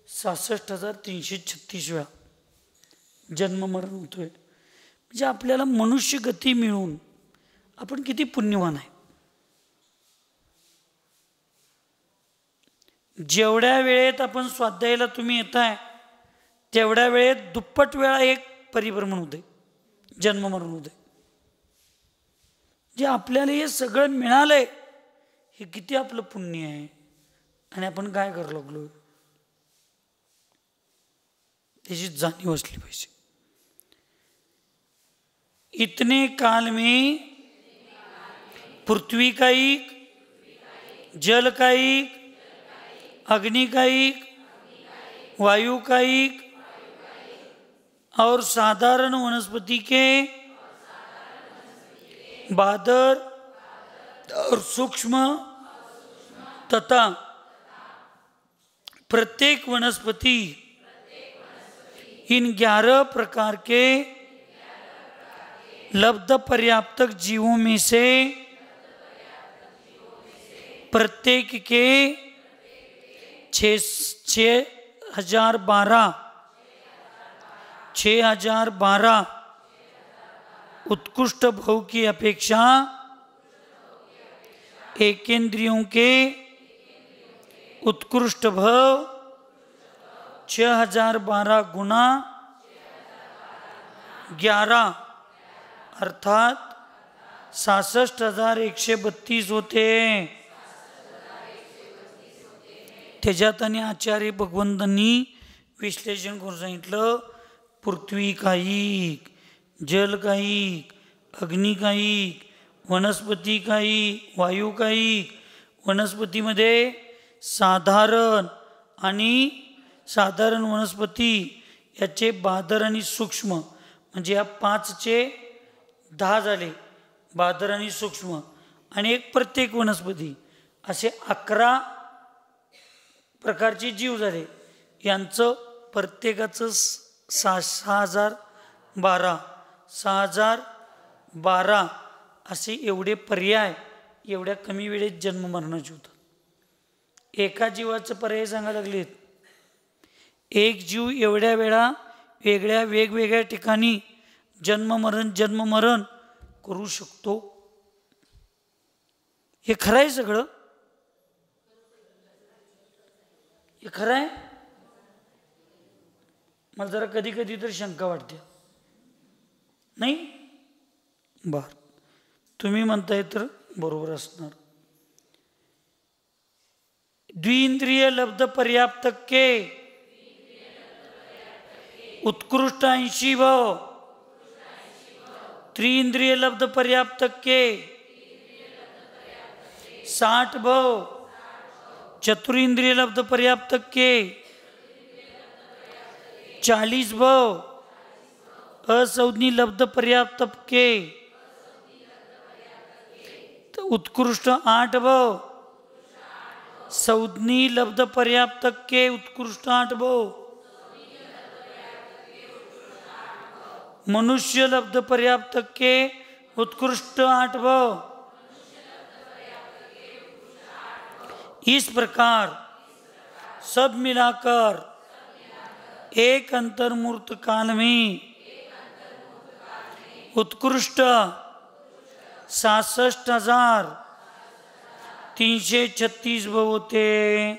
66,336 वेळा जन्ममरण होतोय. म्हणजे आपल्याला मनुष्य गती मिळून आपण किती पुण्यवान आहे. जेवढ्या वेळेत आपण स्वाध्यायाला तुम्ही येताय तेवढ्या वेळेत दुप्पट वेळा एक परिभ्रमण होते, जन्ममरण होते. जे आपल्याला हे सगळं मिळालंय हे किती आपलं पुण्य आहे, आणि आपण काय करायला लागलो त्याची जाणीव असली पाहिजे. इतने काल में पृथ्वी का एक, जल का एक, अग्नि का एक, वायु का एक और साधारण वनस्पति के बादर और सूक्ष्म तथा प्रत्येक वनस्पति इन 11 प्रकार के लब्ध पर्याप्तक जीवों में से प्रत्येक के 6,012 उत्कृष्ट भव की अपेक्षा एकेंद्रियों के उत्कृष्ट भव 6,012 गुना 11 अर्थात 66,132 होते. त्याच्यात आणि आचार्य भगवंतांनी विश्लेषण करून सांगितलं, पृथ्वी काईक, जल काईक, अग्नी काईक, वनस्पती काईक, वायू काईक. वनस्पतीमध्ये साधारण आणि साधारण वनस्पती याचे बादर आणि सूक्ष्म, म्हणजे या 5चे 10 झाले, बादर आणि सूक्ष्म, आणि एक प्रत्येक वनस्पती, असे 11 प्रकारचे जीव झाले. यांचं प्रत्येकाचं 6,012 असे एवढे पर्याय एवढ्या कमी वेळेत जन्ममरणाचे होतात. एका जीवाचं पर्याय सांगायला लागलेत. एक जीव एवढ्या वेळा वेगवेगळ्या ठिकाणी जन्ममरण करू शकतो. हे खरं आहे सगळं. हे खरं आहे? मला जरा कधी कधी तर शंका वाटते. नाही बर, तुम्ही म्हणताय तर बरोबर असणार. द्विंद्रिय लब्ध पर्याप्त के उत्कृष्ट 80 भाव, त्रिंद्रिय लब्ध पर्याप्त के 60 भाव, चतुरिंद्रिय लब्ध पर्याप्त के 40 भाव, असंज्ञी लब्ध पर्याप्त के उत्कृष्ट 8 भाव, संज्ञी लब्ध पर्याप्त के उत्कृष्ट 8 भाव, मनुष्य लब्ध पर्याप्त के उत्कृष्ट 8 भाव. इस प्रकार सब मिलाकर एक अंतर्मूर्त काल में उत्कृष्ट 66,336 भाव होते.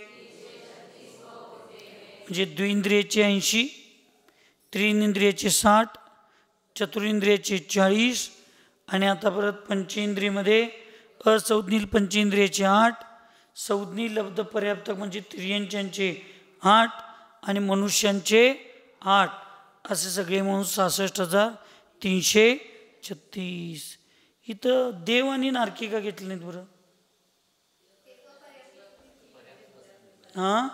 म्हणजे द्विंद्रियाचे 80, त्रिंद्रियाचे 60, चतुरिंद्रियाचे 40 आणि आता परत पंचेंद्रियमध्ये असंज्ञी पंचेंद्रियाचे 8, संज्ञी लब्ध पर्याप्त म्हणजे त्रियंच्यांचे 8 आणि मनुष्यांचे 8, असे सगळे म्हणून 66,336. इथं देव आणि नारकी का घेतले नाहीत बरं? हां,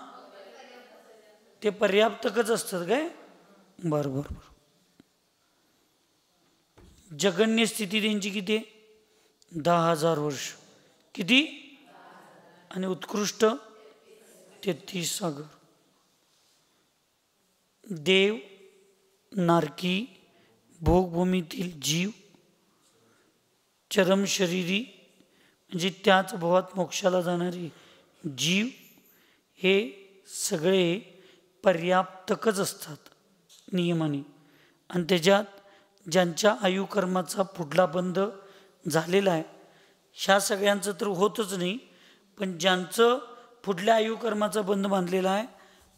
ते पर्याप्तकच असतात काय? बरं बरं बरं. जगन्य स्थिती त्यांची किती? 10,000 वर्ष. किती? आणि उत्कृष्ट 33 सागर. देव, नारकी, भोगभूमीतील जीव, चरम शरीरी म्हणजे त्याच भवात मोक्षाला जाणारी जीव, हे सगळे पर्याप्तकच असतात नियमाने. आणि त्याच्यात ज्यांच्या आयुकर्माचा पुढला बंध झालेला आहे, ह्या सगळ्यांचं तर होतच नाही, पण ज्यांचं पुढल्या आयुकर्माचा बंध बांधलेला आहे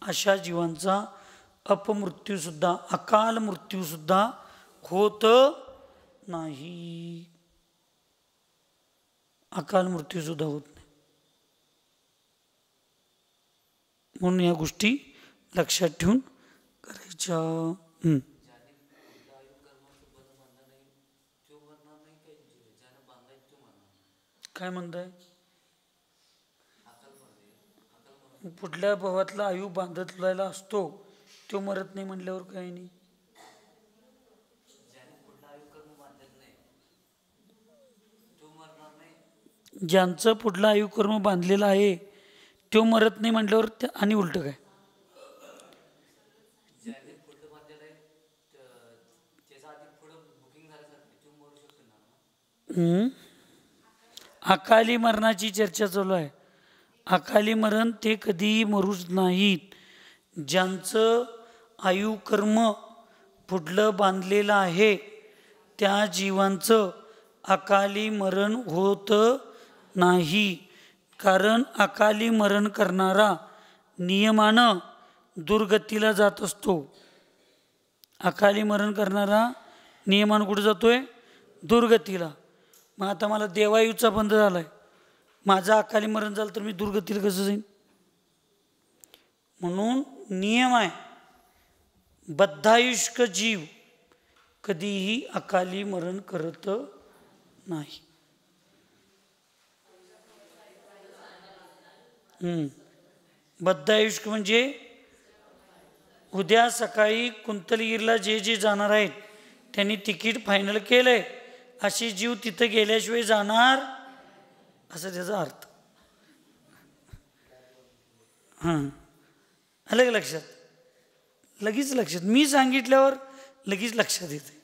अशा जीवांचा अपमृत्यूसुद्धा, अकाल मृत्यूसुद्धा होत नाही. अकाल मृत्यूसुद्धा होत नाही. म्हणून या गोष्टी लक्षात ठेवून करायच्या. काय म्हणताय? पुढल्या भावातला आयु बांधलेला असतो तो मरत नाही म्हणल्यावर काही नाही. ज्यांचं पुढलं आयुकर्म बांधलेलं आहे तो मरत नाही म्हटल्यावर आणि उलट काय? अकाली मरणाची चर्चा चालू आहे. अकाली मरण ते कधीही मरूच नाहीत. ज्यांचं आयुकर्म पुढलं बांधलेलं आहे त्या जीवांचं अकाली मरण होत नाही. कारण अकाली मरण करणारा नियमानं दुर्गतीला जात असतो. अकाली मरण करणारा नियमानं कुठं जातोय? दुर्गतीला. मग आता मला देवायुचा बंध झालाय, माझं अकाली मरण झालं तर मी दुर्गतीला कसं जाईन? म्हणून नियम आहे, बद्धायुष्क जीव कधीही अकाली मरण करत नाही. बद्धायुष्क म्हणजे उद्या सकाळी कुंतलगिरीला जे जे जाणार आहेत त्यांनी तिकीट फायनल केलंय असे जीव तिथं गेल्याशिवाय जाणार, असं त्याचा अर्थ. हां, आलं का लक्षात? लगेच लक्षात, मी सांगितल्यावर लगेच लक्षात येते.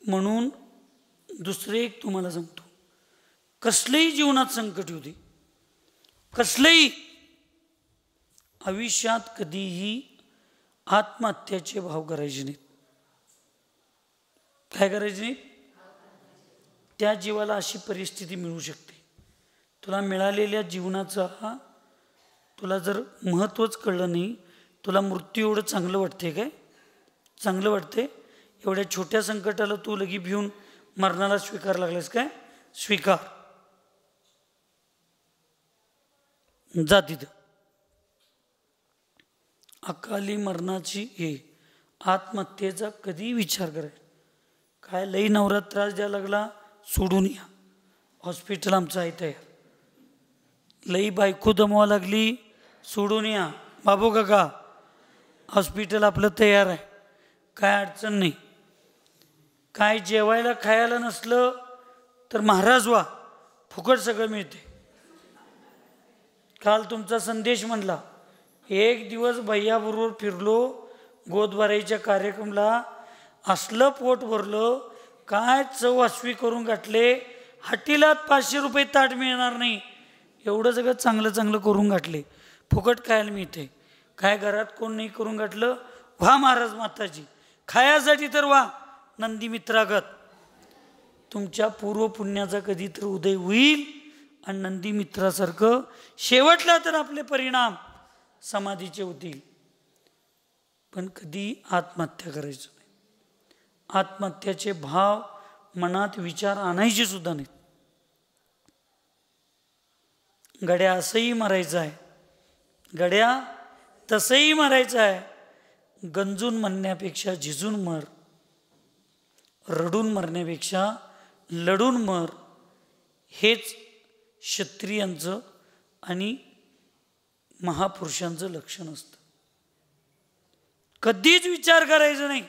म्हणून दुसरे एक तुम्हाला सांगतो, कसलंही जीवनात संकट येऊ दे, कसलंही, आयुष्यात कधीही आत्महत्याचे भाव करायचे नाहीत. काय करायचे नाही? त्या जीवाला अशी परिस्थिती मिळू शकते, तुला मिळालेल्या जीवनाचा तुला जर महत्त्वच कळलं नाही, तुला मृत्यू एवढं चांगलं वाटते काय? चांगलं वाटते? एवढ्या छोट्या संकटाला तू लगी भिवून मरणाला स्वीकार लागलेस काय? स्वीकार. जा तिथं. अकाली मरणाची हे आत्महत्येचा कधी विचार करायचा? काय लई नवरा त्रास द्यायला लागला, सोडून या, हॉस्पिटल आमचं आहे तयार. लई बायको दमवा लागली, सोडून या, बाबू काका हॉस्पिटल आपलं तयार आहे, काय अडचण नाही. काय जेवायला खायला नसलं तर महाराज व्हा, फुकट सगळं मिळते. काल तुमचा संदेश म्हणला, एक दिवस भैयाबरोबर फिरलो, गोदभराईच्या कार्यक्रमला, असलं पोट भरलं, काय चव आसवी करून गाठले, हॉटेलात 500 रुपये ताट मिळणार नाही एवढं सगळं चांगलं चांगलं करून गाठले, फुकट खायला मिळते. काय घरात कोण नाही करून गाठलं, व्हा महाराज माताजी, खायासाठी तर व्हा, नंदी मित्रागत. तुमच्या पूर्व पुण्याचा कधी तर उदय होईल आणि नंदी मित्रासारखं शेवटला तर आपले परिणाम समाधीचे होतील. पण कधी आत्महत्या करायचं नाही. आत्महत्याचे भाव मनात विचार आणायचे सुद्धा नाहीत. गड्या असंही मरायचं आहे, गड्या तसंही मरायचं आहे. गंजून मरण्यापेक्षा झिजून मर, रडून मरण्यापेक्षा लढून मर, हेच क्षत्रियांचं आणि महापुरुषांचं लक्षण असतं. कधीच विचार करायचा नाही.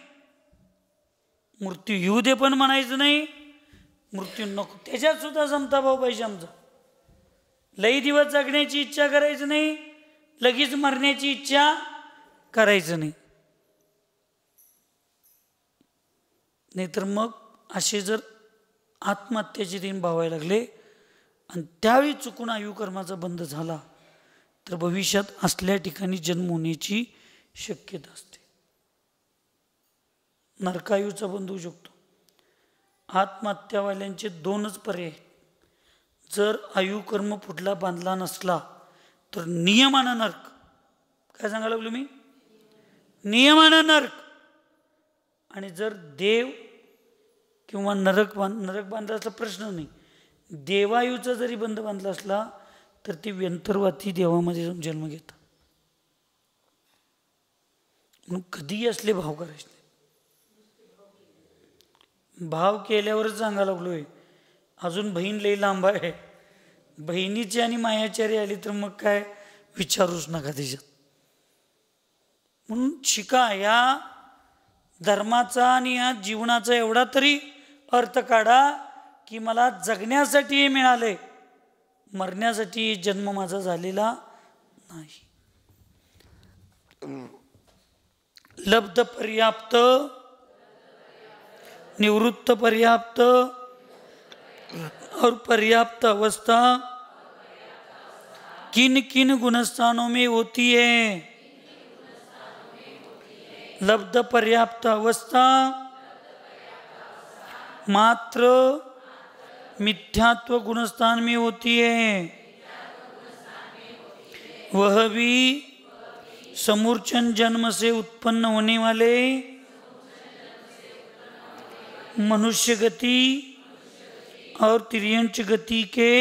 मृत्यू येऊ दे पण म्हणायचं नाही, मृत्यू नको, त्याच्यात सुद्धा समता भाव पाहिजे आमचा. लई दिवस जगण्याची इच्छा करायचं नाही, लगेच मरण्याची इच्छा करायचं नाही. नाहीतर मग असे जर आत्महत्येचे दिन भावायला लागले आणि त्यावेळी चुकून आयुकर्माचा बंद झाला तर भविष्यात असल्या ठिकाणी जन्म होण्याची शक्यता असते. नरकायूचा बंद होऊ शकतो. आत्महत्यावाल्यांचे 2च पर्याय. जर आयुकर्म पुढला बांधला नसला तर नियमानं नरक. काय सांगायला लागलो मी? नियमानं नरक. आणि जर देव किंवा नरक बांधल्याचा प्रश्न नाही, देवायूचा जरी बंद बांधला असला तर ती व्यंतरवाती देवामध्ये जाऊन जन्म घेतात. म्हणून कधीही असले भाव करायचे नाही. भाव केल्यावरच सांगायला लागलोय. अजून बहीण लई लांब आहे. बहिणीची आणि मायाचारी आली तर मग काय विचारूच नका त्याच्यात. म्हणून शिका, या धर्माचा आणि या जीवनाचा एवढा तरी अर्थ काढा की मला जगण्यासाठी मिळाले, मरण्यासाठी जन्म माझा झालेला नाही. लब्ध पर्याप्त, निवृत्त पर्याप्त और पर्याप्त अवस्था किन किन गुणस्थानों में होती है? लब्ध पर्याप्त अवस्था मात्र मिथ्यात्व गुणस्थान में होती है, वह भी समूर्छन जन्म से उत्पन्न होने वाले मनुष्य गति और तिर्यंच गति के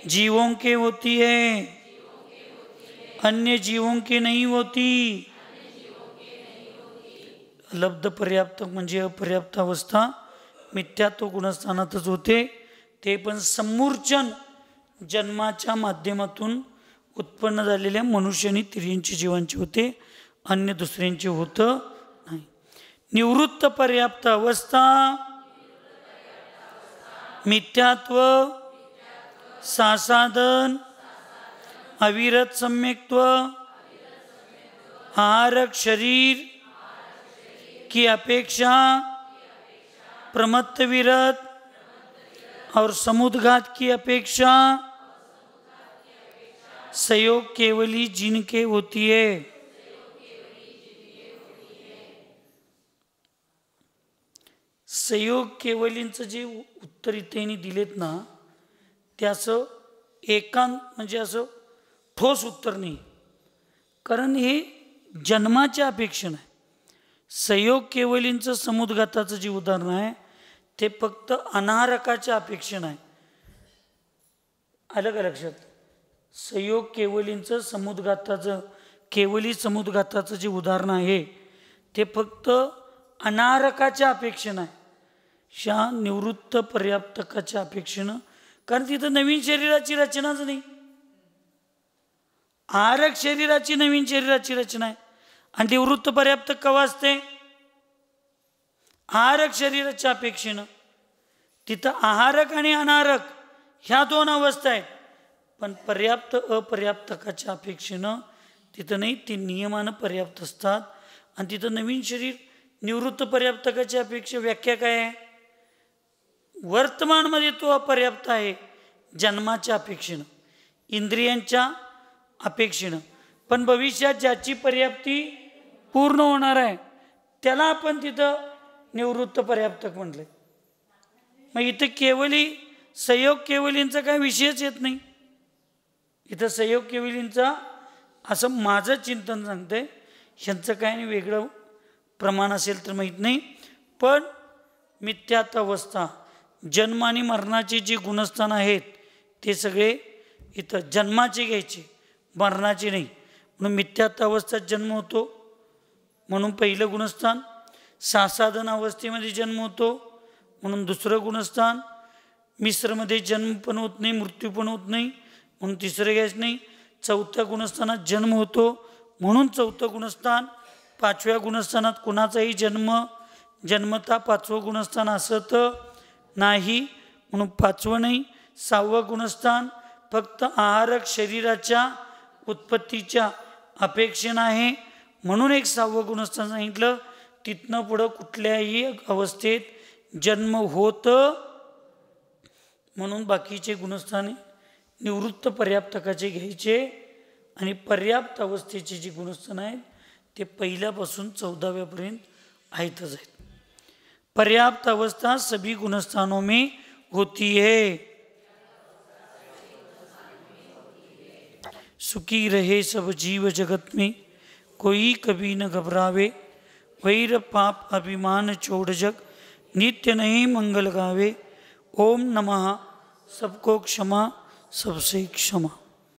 जीवों के होती है, अन्य जीवों के नहीं होती. लब्ध पर्याप्त म्हणजे अपर्याप्त अवस्था मिथ्यात्व गुणस्थानातच होते. ते पण समूर्छन जन्माच्या माध्यमातून उत्पन्न झालेल्या मनुष्य आणि तिर्यंची जीवांचे होते, अन्य दुसऱ्यांचे होतं नाही. निवृत्त पर्याप्त अवस्था मिथ्यात्व, सासाधन, अविरत सम्यक्त्व, आहारक शरीर की अपेक्षा प्रमत्त विरत और समुद्घात की अपेक्षा संयोग केवली जिनके होती है. संयोग केवलींचं जे उत्तर इथे दिलेत ना, ते असं एकांत म्हणजे असं ठोस उत्तर नाही, कारण हे जन्माच्या अपेक्षेनं आहे. संयोग केवलींचं समुद्घाताचं जे उदाहरण आहे ते फक्त अनारकाच्या अपेक्षेनं आहे. आलं का लक्षात? संयोग केवलींचं समुद्घाताचं, केवली समुद्घाताचं जे उदाहरण आहे ते फक्त अनारकाच्या अपेक्षेनं आहे, शा निवृत्त पर्याप्तकाच्या अपेक्षेनं. कारण तिथं नवीन शरीराची रचनाच नाही. आहारक शरीराची नवीन शरीराची रचना आहे. आणि निवृत्त पर्याप्तक कवा असते? आहारक शरीराच्या अपेक्षेनं. तिथं आहारक आणि अनाहारक ह्या दोन अवस्था आहेत, पण पर्याप्त अपर्याप्तकाच्या अपेक्षेनं तिथं नाही, ती नियमानं पर्याप्त असतात. आणि तिथं नवीन शरीर निवृत्त पर्याप्तकाची अपेक्षा व्याख्या काय आहे? वर्तमानमध्ये तो अपर्याप्त आहे जन्माच्या अपेक्षेनं, इंद्रियांच्या अपेक्षेनं. पण भविष्यात ज्याची पर्याप्ती पूर्ण होणार आहे त्याला आपण तिथं निवृत्त पर्याप्तक म्हटले. मग इथं केवली संयोग केवलींचा काय विषयच येत नाही. इथं संयोग केवलींचा असं माझं चिंतन सांगतंय. ह्यांचं काय नाही वेगळं प्रमाण असेल तर माहीत नाही. पण मिथ्यात अवस्था, जन्म आणि मरणाची जी गुणस्थान आहेत ते सगळे इथं जन्माचे घ्यायचे, मरणाचे नाही. म्हणून मिथ्यात अवस्थेत जन्म होतो म्हणून पहिलं गुणस्थान, सासाधन अवस्थेमध्ये जन्म होतो म्हणून दुसरं गुणस्थान, मिश्रमध्ये जन्म पण होत नाही, मृत्यू पण होत नाही म्हणून तिसरं घ्यायचं नाही. चौथ्या गुणस्थानात जन्म होतो म्हणून चौथं गुणस्थान. पाचव्या गुणस्थानात कुणाचाही जन्मता पाचवं गुणस्थान असत नाही म्हणून पाचवं नाही. सहावं गुणस्थान फक्त आहारक शरीराच्या उत्पत्तीच्या अपेक्षेनं आहे म्हणून एक सहावं गुणस्थान सांगितलं. तिथनं पुढं कुठल्याही अवस्थेत जन्म होत म्हणून बाकीचे गुणस्थाने निवृत्त पर्याप्तकाचे घ्यायचे. आणि पर्याप्त अवस्थेचे जे गुणस्थान आहेत ते पहिल्यापासून 14व्यापर्यंत आहेतच आहेत. पर्याप्त अवस्था सभी गुणस्थानों में होती है. सुखी रहे सब जीव जगत में, कोई कभी न घबरावे. वैर पाप अभिमान छोड़ जग, नित्य नहीं मंगल गावे. ओम नमः. सबको क्षमा, सबसे क्षमा.